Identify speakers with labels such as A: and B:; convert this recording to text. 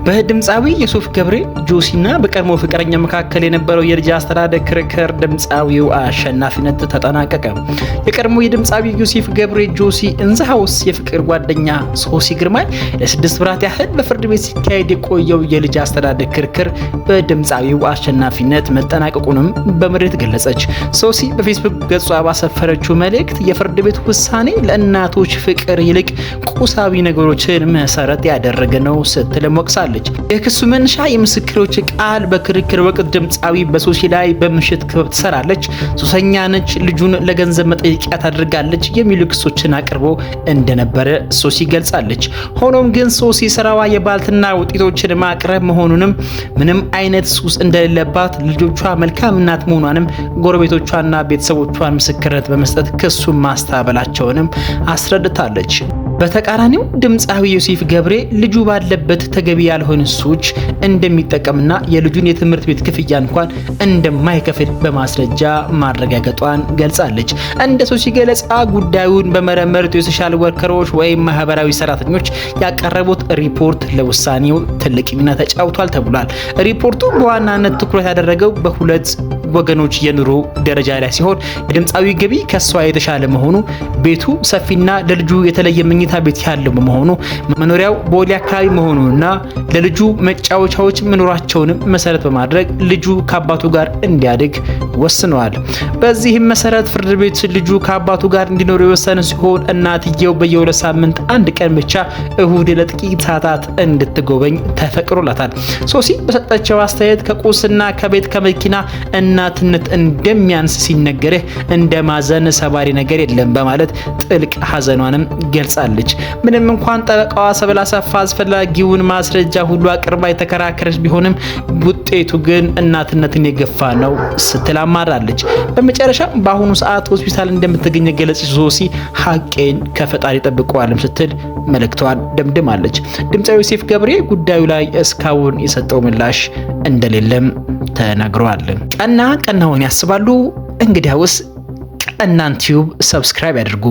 A: በድምፃዊ ዮሴፍ ገብሬ ጆሲና በቀድሞ ፍቅረኛ መካከል የነበረው የልጅ አስተዳደግ ክርክር ድምፃዊው አሸናፊነት ተጠናቀቀ። የቀድሞ የድምፃዊ ዮሴፍ ገብሬ ጆሲ እንዛውስ የፍቅር ጓደኛ ሶሲ ግርማይ ለ6 ወራት ያህል በፍርድ ቤት ሲካሄድ የቆየው የልጅ አስተዳደግ ክርክር በድምፃዊው አሸናፊነት መጠናቀቁንም በምሬት ገለጸች። ሶሲ በፌስቡክ ገጿ ባሰፈረችው መልእክት የፍርድ ቤት ውሳኔ ለእናቶች ፍቅር ይልቅ ቁሳዊ ነገሮችን መሰረት ያደረገ ነው ስትል ወቅሳለች። የክሱ መነሻ የምስክሮች ቃል በክርክር ወቅት ድምፃዊ በሶሲ ላይ በምሽት ክበብ ትሰራለች፣ ሱሰኛ ነች፣ ልጁን ለገንዘብ መጠየቂያ ታደርጋለች የሚሉ ክሶችን አቅርቦ እንደነበረ ሶሲ ገልጻለች። ሆኖም ግን ሶሲ ስራዋ የባልትና ውጤቶችን ማቅረብ መሆኑንም ምንም አይነት ሱስ እንደሌለባት ልጆቿ መልካም እናት መሆኗንም ጎረቤቶቿና ቤተሰቦቿን ምስክርነት በመስጠት ክሱን ማስተባበላቸውንም አስረድታለች። በተቃራኒው ድምፃዊ ዮሴፍ ገብሬ ልጁ ባለበት ተገቢ ያልሆነ ሱስ እንደሚጠቀምና የልጁን የትምህርት ቤት ክፍያ እንኳን እንደማይከፍል በማስረጃ ማረጋገጧን ገልጻለች። እንደ ሶሲ ገለጻ ጉዳዩን በመረመሩት የሶሻል ወርከሮች ወይም ማህበራዊ ሰራተኞች ያቀረቡት ሪፖርት ለውሳኔው ትልቅ ሚና ተጫውቷል ተብሏል። ሪፖርቱ በዋናነት ትኩረት ያደረገው በሁለት ወገኖች የኑሮ ደረጃ ላይ ሲሆን የድምፃዊ ገቢ ከሷ የተሻለ መሆኑ፣ ቤቱ ሰፊና ለልጁ የተለየ መኝታ ቤት ያለው በመሆኑ፣ መኖሪያው ቦሌ አካባቢ መሆኑና ለልጁ መጫወቻዎች መኖራቸውንም መሰረት በማድረግ ልጁ ከአባቱ ጋር እንዲያድግ ወስነዋል። በዚህም መሰረት ፍርድ ቤት ልጁ ከአባቱ ጋር እንዲኖር የወሰነ ሲሆን እናትየው በየሁለት ሳምንት አንድ ቀን ብቻ እሁድ ለጥቂት ሰዓታት እንድትጎበኝ ተፈቅዶላታል። ሶሲ በሰጠችው አስተያየት ከቁስና ከቤት ከመኪና እናትነት እንደሚያንስ ሲነገርህ እንደ ማዘን ሰባሪ ነገር የለም በማለት ጥልቅ ሐዘኗንም ገልጻለች። ምንም እንኳን ጠበቃዋ ሰብለ አሰፋ አስፈላጊውን ማስረጃ ሁሉ አቅርባ የተከራከረች ቢሆንም ውጤቱ ግን እናትነትን የገፋ ነው ስትል አማራለች። በመጨረሻ በአሁኑ ሰዓት ሆስፒታል እንደምትገኝ የገለጸች ሶሲ ሐቄን ከፈጣሪ ጠብቀዋልም ስትል መልእክቷን ደምድማለች። ድምፃዊ ዮሴፍ ገብሬ ጉዳዩ ላይ እስካሁን የሰጠው ምላሽ እንደሌለም ተነግሯል። ቀናውን ያስባሉ? እንግዲያውስ ቀናን ቲዩብ ሰብስክራይብ ያድርጉ።